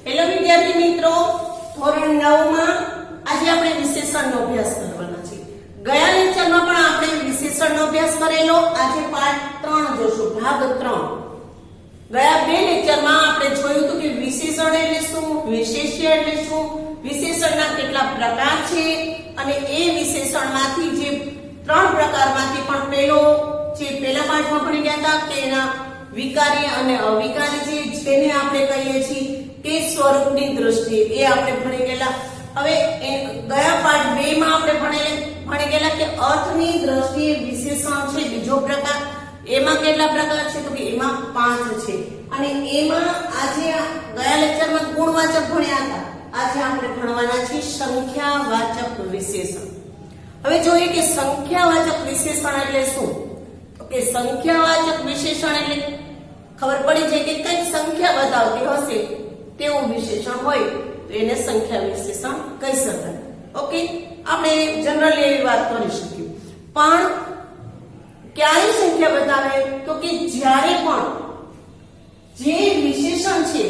Hello વિદ્યાર્થી મિત્રો, ધોરણ 9 માં આજે આપણે વિશેષણનો અભ્યાસ કરવાનો છે. ગયા લેક્ચરમાં પણ આપણે વિશેષણનો અભ્યાસ કરેલો. આજે પાર્ટ 3 જોશું, ભાગ 3. ગયા બે લેક્ચરમાં આપણે જોયું હતું કે વિશેષણ એટલે શું, વિશેષ્ય એટલે શું, વિશેષણના કેટલા પ્રકાર છે અને એ વિશેષણમાંથી જે 3 પ્રકારમાંથી પણ પહેલા પાઠમાં ભણી ગયા હતા કે એના વિકારી અને અવિકારી છે, જેને આપણે કહીએ છીએ તે સ્વરૂપની દ્રષ્ટિએ એ આપણે ભણી ગયેલા. હવે ગયા પાઠ 2 માં આપણે ભણી ગયેલા કે અર્થની દ્રષ્ટિએ વિશેષણ છે બીજો પ્રકાર. એમાં કેટલા પ્રકાર છે તો કે એમાં 5 છે. અને એમાં આજે ગયા લેક્ચરમાં ગુણવાચક ભણ્યા હતા. આજે આપણે ભણવાના છે સંખ્યાવાચક વિશેષણ. હવે જોઈએ કે સંખ્યાવાચક વિશેષણ એટલે શું. તો કે સંખ્યાવાચક વિશેષણ એટલે ખબર પડી જાય કે કઈ સંખ્યા બતાવતી હશે તેવું વિશેષણ હોય તો એને સંખ્યા વિશેષણ કહી શકાય. ઓકે, આપણે જનરલી એવી વાત કરી શકીએ. પણ ક્યારે સંખ્યા બતાવે તો કે જ્યારે પણ જે વિશેષણ છે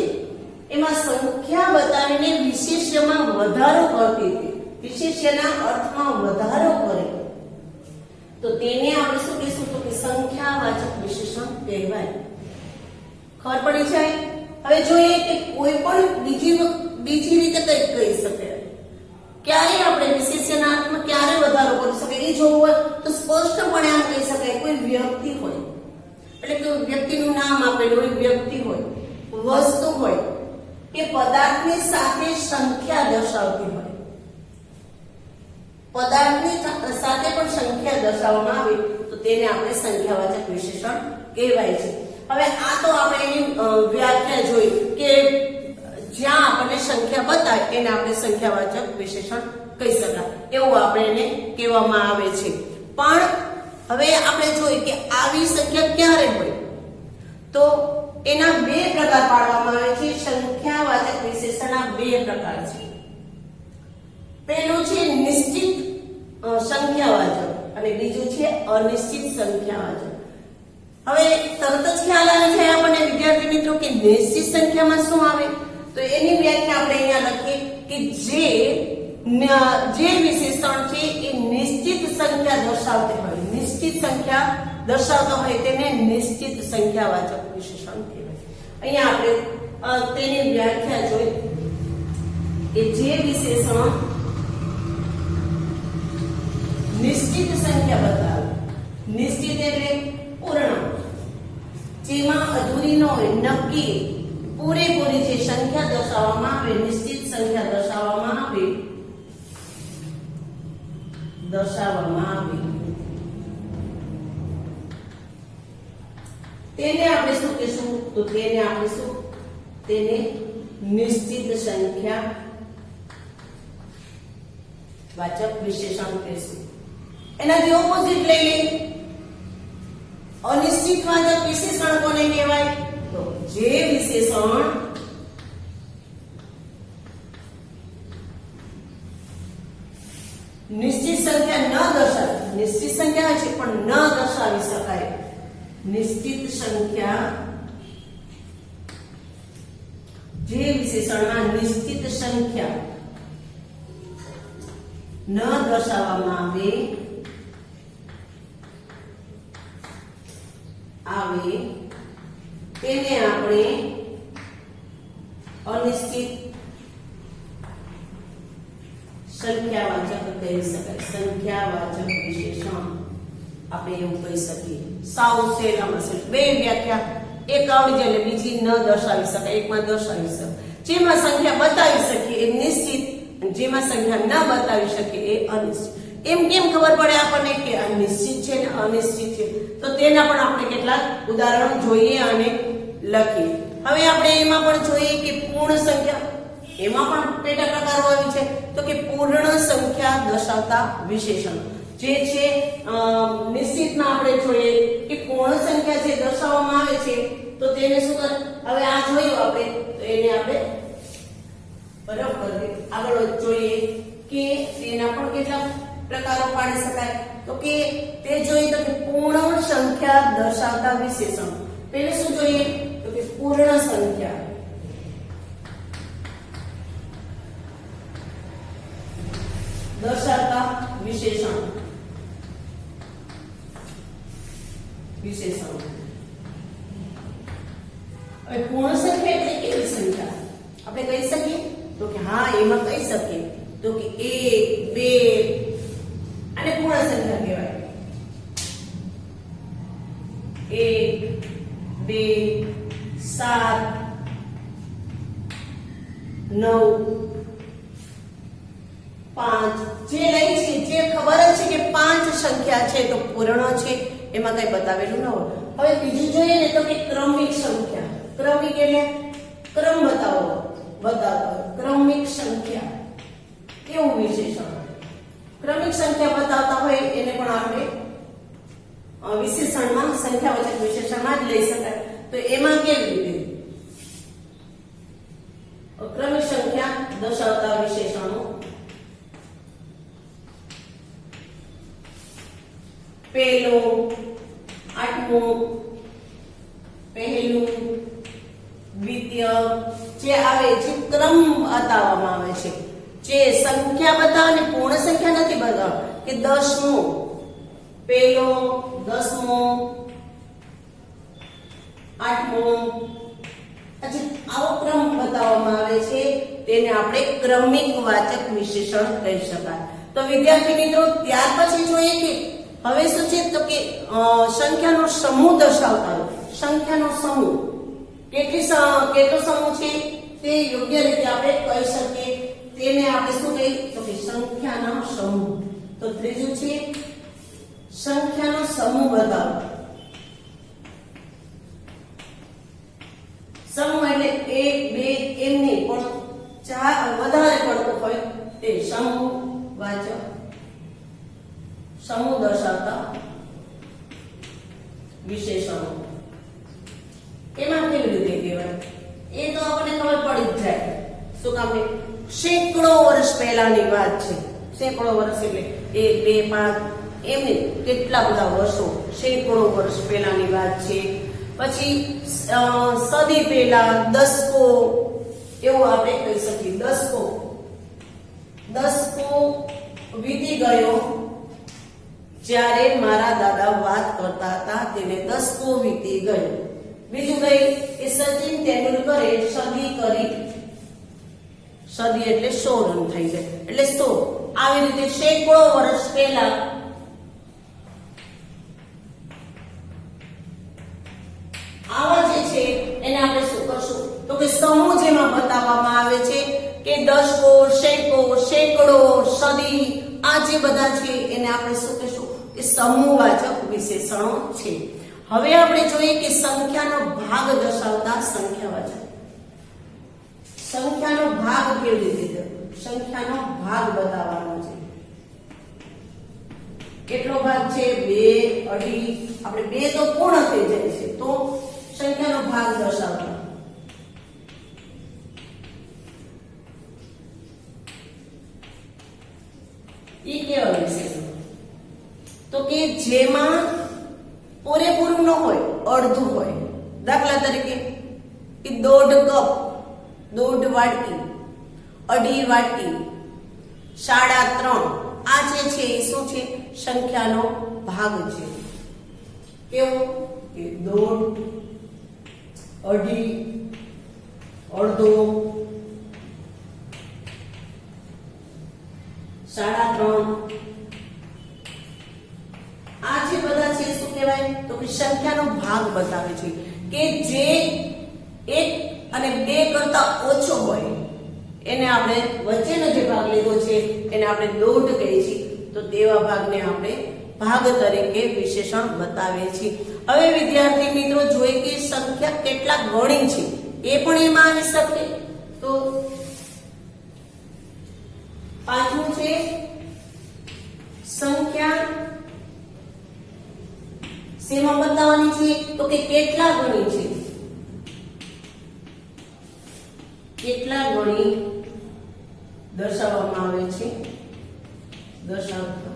એમાં સંખ્યા બતાવીને વિશેષ્યમાં વધારો કરતી હતી, વિશેષ્યના અર્થમાં વધારો કરે તો તેને આપણે શું કહીશું તો કે સંખ્યાવાચક વિશેષણ કહેવાય. ખબર પડી જાય. હવે જોઈએ કે કોઈ પણ બીજી રીતે કઈ કહી શકે. ક્યારે આપણે વિશેષ્યના અર્થમાં ક્યારે વધારો કરી શકે એ જોવું હોય તો સ્પષ્ટપણે આમ કહી શકાય કોઈ વ્યક્તિ હોય એટલે કે વ્યક્તિનું નામ આપેલું હોય, વ્યક્તિ હોય, વસ્તુ હોય કે પદાર્થની સાથે સંખ્યા દર્શાવતી હોય, પદાર્થની સાથે પણ સંખ્યા દર્શાવવામાં આવે તો તેને આપણે સંખ્યાવાચક વિશેષણ કહેવાય છે. હવે આ તો આપણે એની વ્યાખ્યા જોઈ કે જ્યાં આપણને સંખ્યા બતાવે એને આપણે સંખ્યાવાચક વિશેષણ કહી શકાય એવું આપણે એને કહેવામાં આવે છે. પણ હવે આપણે જોઈએ કે આવી સંખ્યા ક્યારે હોય તો એના 2 પ્રકાર પાડવામાં આવે છે. સંખ્યાવાચક વિશેષણના 2 પ્રકાર છે. પહેલું છે નિશ્ચિત સંખ્યાવાચક અને બીજું છે અનિશ્ચિત સંખ્યાવાચક. હવે તરત જ ખ્યાલ આવે છે આપણને વિદ્યાર્થી મિત્રો કે નિશ્ચિત સંખ્યામાં શું આવે તો એની વ્યાખ્યા આપણે અહીંયા લખીએ કે જે વિશેષણ છે એ નિશ્ચિત સંખ્યા દર્શાવતી હોય, નિશ્ચિત સંખ્યા દર્શાવતો હોય તેને નિશ્ચિત સંખ્યાવાચક વિશેષણ કહેવાય. અહીંયા આપણે તેની વ્યાખ્યા જોઈ કે જે વિશેષણ નિશ્ચિત સંખ્યા બતાવે, નિશ્ચિત એટલે પૂર્ણ, જેમાં અધૂરી ન હોય, નક્કી પૂરેપૂરી જે સંખ્યા દર્શાવવામાં આવે, નિશ્ચિત સંખ્યા દર્શાવવામાં આવે તેને આપણે શું કહીશું તો તેને આપણે શું તેને નિશ્ચિત સંખ્યા વાચક વિશેષણ કહીશું. એનાથી ઓપોઝિટ લઈ લઈએ. અનિશ્ચિત વાચક વિશેષણ કોને કહેવાય તો જે વિશેષણ નિશ્ચિત સંખ્યા ન દર્શાવે, નિશ્ચિત સંખ્યા છે પણ ન દર્શાવી શકાય, નિશ્ચિત સંખ્યા જે વિશેષણમાં નિશ્ચિત સંખ્યા ન દર્શાવવામાં આવે તેને આપણે અનિશ્ચિત સંખ્યાવાચક કહી શકાય. સંખ્યાવાચક વિશેષણ આપણે એવું કહી શકીએ. સાવ સહેલામાં સહેલું. 2 વ્યાખ્યા, એક આવડી જાય એટલે બીજી ન દર્શાવી શકાય, એકમાં દર્શાવી શકાય. જેમાં સંખ્યા બતાવી શકીએ એ નિશ્ચિત, જેમાં સંખ્યા ન બતાવી શકીએ એ અનિશ્ચિત. એમ કેમ ખબર પડે આપણને કે આ નિશ્ચિત છે ને અનિશ્ચિત છે તો તેના પણ આપણે કેટલાક ઉદાહરણ જોઈએ અને લખીએ. હવે આપણે એમાં પણ જોઈએ કે પૂર્ણ સંખ્યા, એમાં પણ પેટા પ્રકારો આવી છે તો કે પૂર્ણ સંખ્યા દર્શાવતા વિશેષણ જે છે નિશ્ચિતમાં આપણે જોઈએ કે પૂર્ણ સંખ્યા જે દર્શાવવામાં આવે છે તો તેને શું કરે. હવે આ જોયું આપણે તો એને આપણે બરાબર આગળ જોઈએ કે તેના પણ કેટલા પ્રકારો પાડી શકાય તો કે તે જોઈએ તો કે પૂર્ણ સંખ્યા દર્શાવતા વિશેષણ. પહેલે શું જોઈએ તો કે પૂર્ણ સંખ્યા હવે પૂર્ણ સંખ્યા એટલે કેવી સંખ્યા આપણે કહી શકીએ તો કે હા એમાં કહી શકીએ તો કે 1 2 અને પૂર્ણ સંખ્યા કહેવાય 1 2 7 9 5 જે લઈ છે જે ખબર જ છે કે 5 સંખ્યા છે તો પૂર્ણ છે એમાં કઈ બતાવેલું ન હોય. હવે બીજું જોઈએ ને તો કે ક્રમિક સંખ્યા. ક્રમિક એટલે ક્રમ બતાવો ક્રમિક સંખ્યા કેવું વિશેષણ ક્રમિક સંખ્યા બતાવતા હોય એને પણ આપણે વિશેષણમાં સંખ્યાવાચક વિશેષણમાં જ લઈ શકાય. તો એમાં કેવી રીતે ક્રમિક સંખ્યા દર્શાવતા વિશેષણો પહેલો આઠમો પહેલું દ્વિતીય જે આવે જે ક્રમ બતાવવામાં આવે છે જે સંખ્યા બતાવે ને પૂર્ણ સંખ્યા નથી બતાવ કે 10મો પહેલો 10મો 8મો પછી આવો ક્રમ બતાવવામાં આવે છે તેને આપણે ક્રમિક વાચક વિશેષણ કહી શકાય. તો વિદ્યાર્થી મિત્રો ત્યાર પછી જોઈએ કે હવે શું છે તો કે સંખ્યાનો સમૂહ દર્શાવતા સંખ્યાનો સમૂહ કેટલો સમૂહ છે તે યોગ્ય રીતે આપણે કહી શકીએ તેને આપણે શું કહીએ તો કે સંખ્યાનો સમૂહ. તો ત્રીજું છે સંખ્યાનો સમૂહ બતાવો. સમૂહ એટલે 1 2 એમ નહીં પણ વધારે પડતો હોય તે સમૂહ વાચક સમૂહ દર્શાવતા વિશેષણો. એમાં કેવી રીતે કહેવાય એ તો આપણને ખબર પડી જ જાય. શું કામ સેંકડો વર્ષ પહેલાની વાત છે. સેંકડો વર્ષ એટલે 1 2 5 એમ નહીં કેટલા બધા વર્ષો સેંકડો વર્ષ પહેલાની વાત છે. પછી સદી પહેલા દસકો એવું આપણે કહી શકીએ. દસકો વીતી ગયો જ્યારે મારા દાદા વાત કરતા હતા તેને દસકો વીતી ગયો. બીજું કઈ કે સચિન તેંડુલકરે સદી કરી. સદી એટલે 100 રન થઈ જાય એટલે 100. આવી રીતે સેંકડો વર્ષ પહેલા આવા જે છે એને આપણે શું કરશું તો કે સમૂહ જેમાં બતાવવામાં આવે છે કે દસકો સેંકડો સદી આ જે બધા છે એને આપણે શું કહીશું કે સમૂહવાચક વિશેષણો છે. હવે આપણે જોઈએ કે સંખ્યાનો ભાગ દર્શાવતા સંખ્યાવાચક. સંખ્યાનો ભાગ કેવી રીતે સંખ્યાનો ભાગ બતાવવાનો છે. કેટલો ભાગ છે 2 2.5 આપણે 2 તો પૂર્ણ થઈ જાય છે તો સંખ્યાનો ભાગ દર્શાવવાનો એ કેવા વિશેષણ તો કે જેમાં પૂરેપૂરું ન હોય અડધું હોય. દાખલા તરીકે કે 1.5 કપ 1.5 વાટકી 2.5 વાટકી 3.5 આ જે છે એ શું છે સંખ્યાનો ભાગ છે. કેવો કે 1.5 2.5 અડધો 3.5 આ જે બધા છે શું કહેવાય તો કે સંખ્યાનો ભાગ બતાવે છે કે જે 1 અને 2 કરતા ઓછો હોય એને આપણે વચ્ચેનો જે ભાગ લીધો છે એને આપણે 1.5 કહીએ છીએ. તો તેવા ભાગને આપણે ભાગ તરીકે વિશેષણ બતાવીએ છીએ. હવે વિદ્યાર્થી મિત્રો જોઈએ કે સંખ્યા કેટલા ગણી છે એ પણ એમાં આવી શકે. તો પાંચમું છે સંખ્યા શેમાં બતાવવાની છે તો કે કેટલા ગણી છે. કેટલા ગણી દર્શાવવામાં આવે છે. દર્શાવતા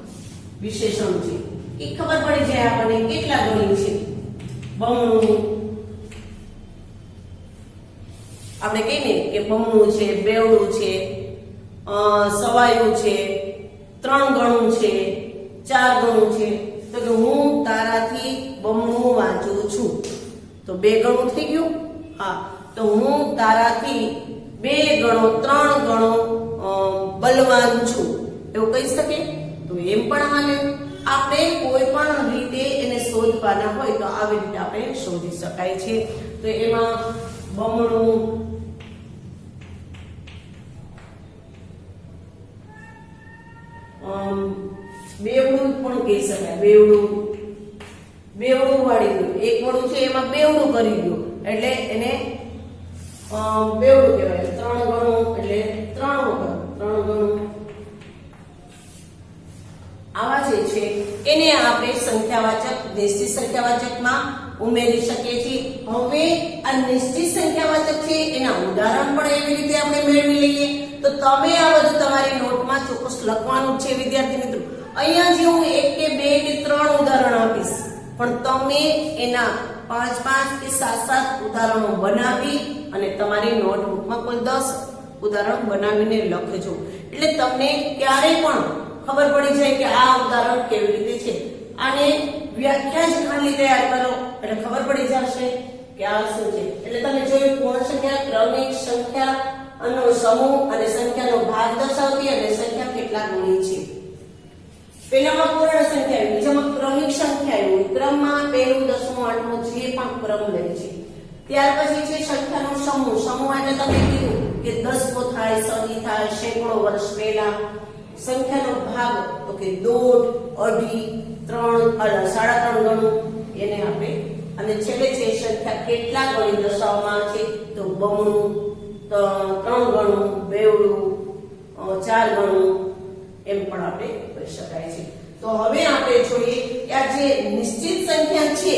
વિશેષણ છે એ ખબર પડી જાય આપણને કેટલા ગણી છે. બમણું આપણે કહીએ કે બમણું છે બેવડું છે સવાયું છે 3 ગણું છે 4 ગણું છે. તો કે હું તારાથી બમણું વાંચું છું તો 2 ગણું થઈ ગયું. હા, તો હું તારાથી 2 ગણો 3 ગણો બલવાન છું એવું કહી શકે? તો એમ પણ હાલે. આપણે કોઈ પણ રીતે એને શોધવાના હોય તો આવી રીતે આપણે શોધી શકાય છે. તો એમાં બમણું, બેવડું પણ કહી શકાય. બેવડું વાળી ગયું, એક વડું છે એમાં બેવડું કરી ગયું એટલે એને બેવડું કહેવાય. 3 ગણું એટલે 3 વખત 3 ગણું. આવા જે છે એને આપણે સંખ્યાવાચક, નિશ્ચિત સંખ્યાવાચકમાં ઉમેરી શકીએ છીએ. હવે આ નિશ્ચિત સંખ્યાવાચક છે એના ઉદાહરણ પણ એવી રીતે આપણે મેળવી લઈએ. તો તમે આ બધું તમારી નોટમાં ચોક્કસ લખવાનું છે વિદ્યાર્થી મિત્રો. અહીંયા જે હું 1 કે 2 કે 3 ઉદાહરણ આપીશ, પણ તમે એના 5 કે 7 ઉદાહરણો બનાવી અને તમારી નોટબુકમાં કોઈ 10 ઉદાહરણ બનાવીને લખજો. એટલે તમને ક્યારેય પણ ખબર પડી જાય કે આ ઉદાહરણ કેવી રીતે છે. આને વ્યાખ્યા જ ખાલી તૈયાર કરો એટલે ખબર પડી જશે કે આ શું છે. એટલે તમે જોયું પૂર્ણ સંખ્યા, ક્રમિક સંખ્યા નો સમૂહ અને સંખ્યાનો ભાગ દર્શાવતી અને સંખ્યા કેટલા ગણી છે. પહેલામાં પૂર્ણ સંખ્યા આવી, બીજામાં ક્રમિક સંખ્યા આવી. ક્રમમાં પહેલું, 10મું, 8મું જે પણ ક્રમ લે છે. ત્યાર પછી છે સંખ્યાનો સમૂહ. સમૂહ એટલે તમે કીધું કે 10 થાય, સદી થાય, સેંકડો વર્ષ પહેલા. સંખ્યાનો ભાગ તો કે 1.5, 2.5, 3, 3.5 ગણું એને આપણે. અને છેલ્લે છે સંખ્યા કેટલા ગણી દર્શાવવામાં આવે છે તો બમણું, 3 ગણું, બેવડું, 4 ગણું એમ પણ આપણે કરી શકાય છે. તો હવે આપણે જોઈએ કે આ જે નિશ્ચિત સંખ્યા છે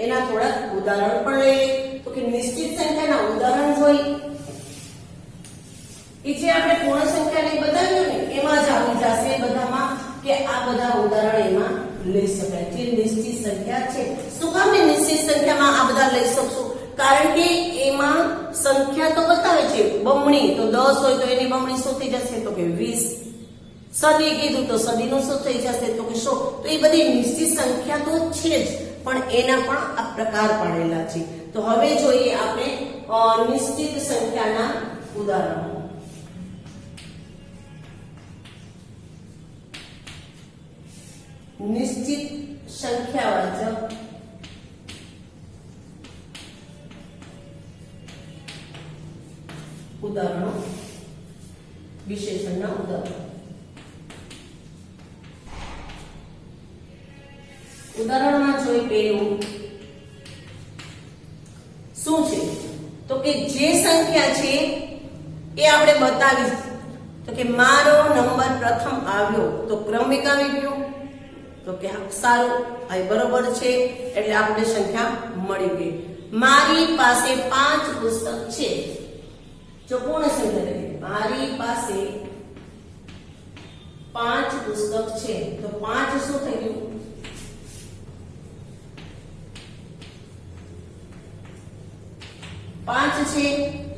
એના થોડા ઉદાહરણ પણ લઈએ. તો કે નિશ્ચિત સંખ્યાના ઉદાહરણ જોઈ કે જે આપણે પૂર્ણ સંખ્યાને બતાવ્યું ને એમાં જ આવી જશે બધામાં કે આ બધા ઉદાહરણ એમાં લઈ શકાય. જે નિશ્ચિત સંખ્યા છે, શું કામ નિશ્ચિત સંખ્યામાં આ બધા લઈ શકશું? કારણ કે એમાં સંખ્યા તો બતાવે છે બમણી. તો 10 હોય તો એની બમણી શું થઈ જશે તો કે 20. સદી કીધું તો સદીનું શું થઈ જશે તો કે 100. તો એ બધી નિશ્ચિત સંખ્યા તો છે જ, પણ એના પણ આ પ્રકાર પાડેલા છે. તો હવે જોઈએ આપણે નિશ્ચિત સંખ્યાના ઉદાહરણો. નિશ્ચિત સંખ્યાવાચક ઉદાહરણો, વિશેષણના ઉદાહરણો. ઉદાહરણમાં જોઈ પહેલું શું છે તો કે જે સંખ્યા છે એ આપણે બતાવી. તો કે મારો નંબર પ્રથમ આવ્યો તો ક્રમિક આવી ગયો. તો કે સારું, આ બરોબર છે એટલે આપણે સંખ્યા મળી ગઈ. મારી પાસે 5 પુસ્તક છે. જો પૂર્ણ સંખ્યા લઈએ, મારી પાસે 5 પુસ્તક છે તો 5 શું થઈ ગયું? 5 છે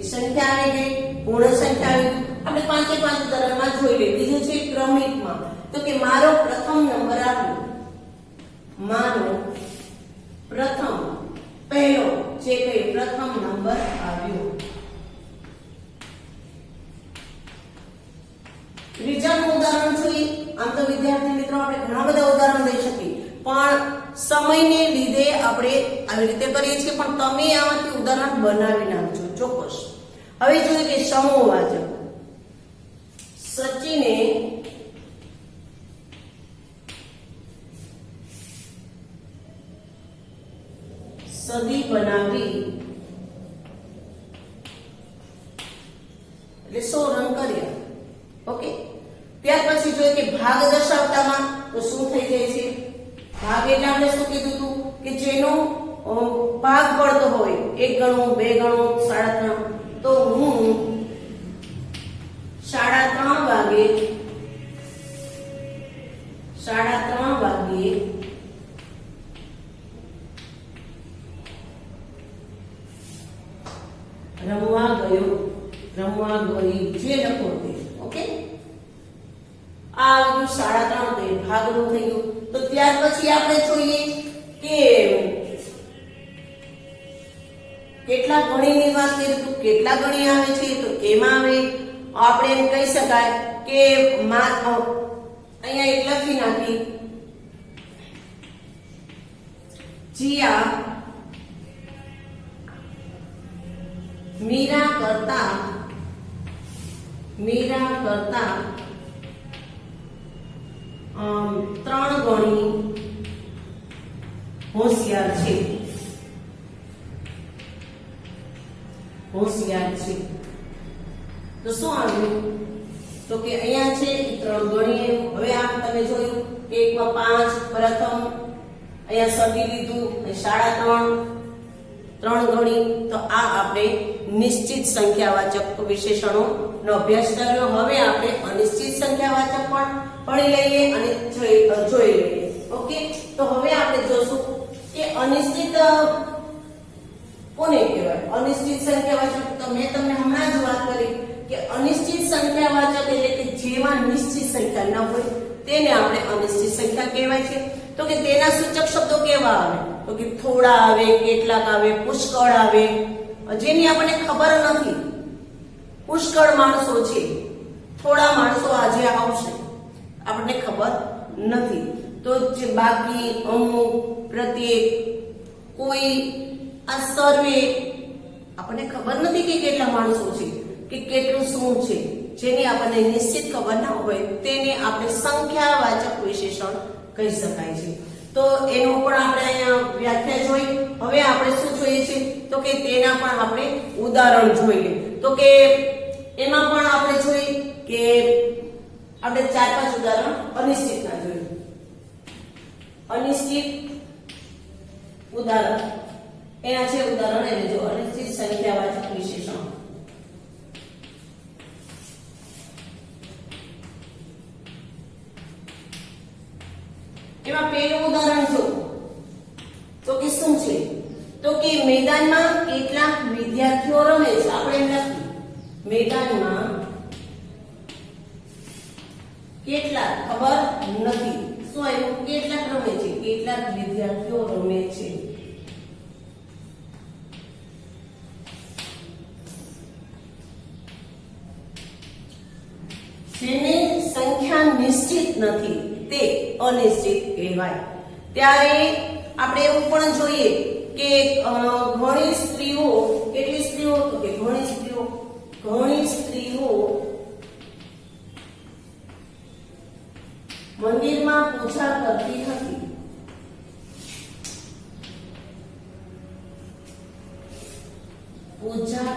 એ સંખ્યા આવી ગઈ, પૂર્ણ સંખ્યા આવી ગઈ. આપણે 5 ઉદાહરણમાં જોઈ લઈએ. બીજું છે ક્રમિકમાં. તો કે મારો પ્રથમ નંબર આવ્યો. મારો પ્રથમ, પહેલો જે કઈ પ્રથમ નંબર આવ્યો. ત્રીજાનું ઉદાહરણ જોઈએ. આમ તો વિદ્યાર્થી મિત્રો આપણે ઘણા બધા ઉદાહરણ દઈ શકીએ, પણ સમયને લીધે આપણે આવી રીતે કરીએ છીએ. પણ તમે આમાંથી ઉદાહરણ બનાવી નાખજો ચોક્કસ. હવે જોઈએ કે સમૂહવાચક. સચિને સદી બનાવી એટલે 100 રન કર્યા. ઓકે, ત્યાર પછી જોઈએ કે ભાગ દર્શાવતામાં તો શું થઈ જાય છે? ભાગ એટલે આપણે શું કીધું હતું કે જેનો ભાગ પડતો હોય 1 ગણું, 2 ગણું, 3.5. તો હું 3:30 વાગે રમવા ગઈ જે લખો તે. ઓકે, આ આવ્યું 3:30 તો એ ભાગનું થઈ ગયું. તો ત્યાર પછી આપણે જોઈએ કે કેટલા ગણીની વાત કરીએ તો કેટલા ગણી આવે છે તો એમાં આવે આપણે એમ કહી શકાય કે અહીંયા એક લખી નાખી જીયા મીરા કરતા 3 ગણી હોશિયાર છે તો શું આવ્યું તો કે અહીંયા છે 3 ગણી હવે આમ તમે જોયું કે એકમાં 5 પ્રથમ અહીંયા સદી લીધું અને શાળા 3 ગણી તો આ આપણે નિશ્ચિત સંખ્યાવાચક વિશેષણો નો અભ્યાસ કર્યો હવે આપણે અનિશ્ચિત સંખ્યાવાચક પણ ભણી લઈએ અને જોઈ લઈએ ઓકે તો હવે આપણે જોશું કે અનિશ્ચિત કોને કહેવાય અનિશ્ચિત સંખ્યાવાચક તો મેં તમને હમણાં જ વાત કરી કે અનિશ્ચિત સંખ્યાવાચક એટલે કે જેમાં નિશ્ચિત સંખ્યા ન હોય તેને આપણે અનિશ્ચિત સંખ્યા કહેવાય છે તો કે તેના સૂચક શબ્દો કેવા આવે તો કે થોડા આવે કેટલાક આવે પુષ્કળ આવે જેની આપણને ખબર નથી પુષ્કળ માણસો છે થોડા માણસો આજે આવશે આપણને ખબર નથી તો જે બાકી અમુક પ્રત્યેક કોઈ આ સર્વે આપણને ખબર નથી કે કેટલા માણસો છે કે કેટલું શું છે જેની આપણને નિશ્ચિત ખબર ના હોય તેને આપણે સંખ્યાવાચક વિશેષણ કહી શકાય છે તો એનું પણ આપણે અહીંયા વ્યાખ્યા જોઈ હવે આપણે શું જોઈએ છે તો કે તેના પણ આપણે ઉદાહરણ જોઈએ તો કે એમાં પણ આપણે જોઈએ કે આપણે 4-5 ઉદાહરણ અનિશ્ચિતના જોઈએ અનિશ્ચિત ઉદાહરણ એના છે ઉદાહરણ એટલે જો અનિશ્ચિત સંખ્યાવાચક વિશેષણ એમાં પહેલું ઉદાહરણ જો તો કે શું છે તો કે મેદાનમાં કેટલાક વિદ્યાર્થીઓ રમે છે આપણે એમ લખીએ મેદાનમાં કેટલાક ખબર નથી શું આવ્યું કેટલાક રમે છે કેટલાક વિદ્યાર્થીઓ રમે છે જેની સંખ્યા નિશ્ચિત નથી તે અનિશ્ચિત કહેવાય ત્યારે આપણે એવું પણ જોઈએ કે ઘણી સ્ત્રીઓ કેટલી સ્ત્રીઓ તો કે ઘણી સ્ત્રીઓ મંદિરમાં પૂજા કરતી હતી પૂજા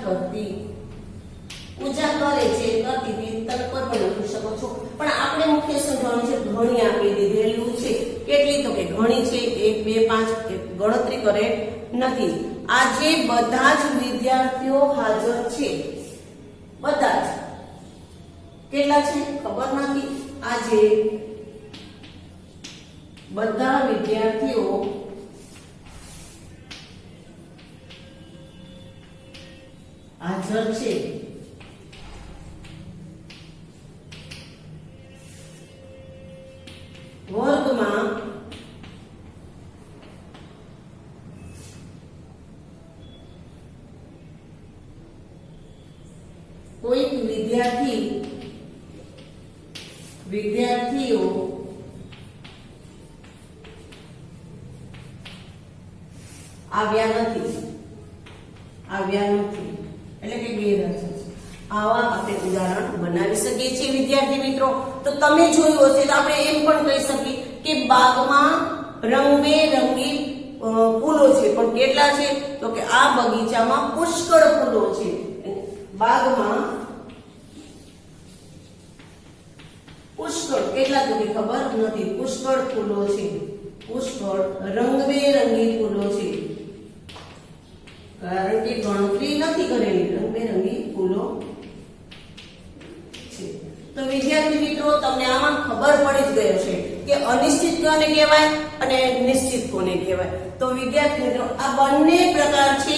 કરે છે કરતી તમે કોઈ પણ લખી શકો છો પણ આપણે મુખ્ય સમજવાનું છે ઘણી આપી દીધેલું છે કેટલી તો કે ઘણી છે 1 2 5 ગણતરી કરે નથી આજે બધા જ વિદ્યાર્થીઓ હાજર છે બધા જ કેટલા છે ખબર નથી આજે બધા વિદ્યાર્થીઓ હાજર છે વર્ગમાં કોઈક વિદ્યાર્થીઓ આવ્યા નથી એટલે કે ગેરહાજર છે આવા આપણે ઉદાહરણ બનાવી શકીએ છીએ વિદ્યાર્થી મિત્રો તો તમે જોયું હશે તો આપણે એમ પણ કહી શકીએ કે બાગમાં રંગબેરંગી ફૂલો છે પણ કેટલા છે તો કે આ બગીચામાં પુષ્કળ ફૂલો છે બાગમાં પુષ્કળ કેટલા તો કે ખબર નથી પુષ્કળ ફૂલો છે પુષ્કળ રંગબેરંગી ફૂલો છે કારણ કે ગણતરી નથી કરેલી રંગબેરંગી ફૂલો છે તો વિદ્યાર્થી મિત્રો તમને આમાં ખબર પડી જ ગયો છે કે અનિશ્ચિત કોને કહેવાય અને નિશ્ચિત કોને કહેવાય તો વિદ્યાર્થી મિત્રો આ બંને પ્રકાર છે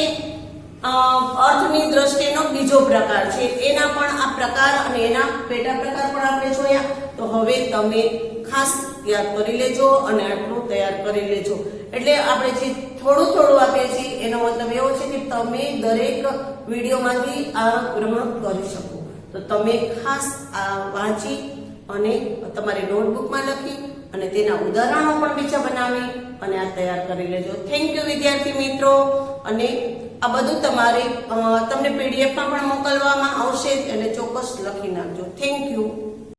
અર્થની દ્રષ્ટિનો બીજો પ્રકાર છે એના પણ આ પ્રકાર અને એના પેટા પ્રકાર પણ આપણે જોયા તો હવે તમે ખાસ યાદ કરી લેજો અને આટલું તૈયાર કરી લેજો એટલે આપણે જે થોડું થોડું આપીએ છીએ એનો મતલબ એવો છે કે તમે દરેક વિડીયોમાંથી આ ગ્રહણ કરી શકો. તો તમે ખાસ આ વાંચી અને તમારી નોટબુકમાં લખી અને તેના ઉદાહરણો પણ બીજા બનાવી અને આ તૈયાર કરી લેજો. થેન્ક યુ વિદ્યાર્થી મિત્રો. અને આ બધું તમારે તમને PDF માં પણ મોકલવામાં આવશે એટલે ચોક્કસ લખી નાખજો. Thank you.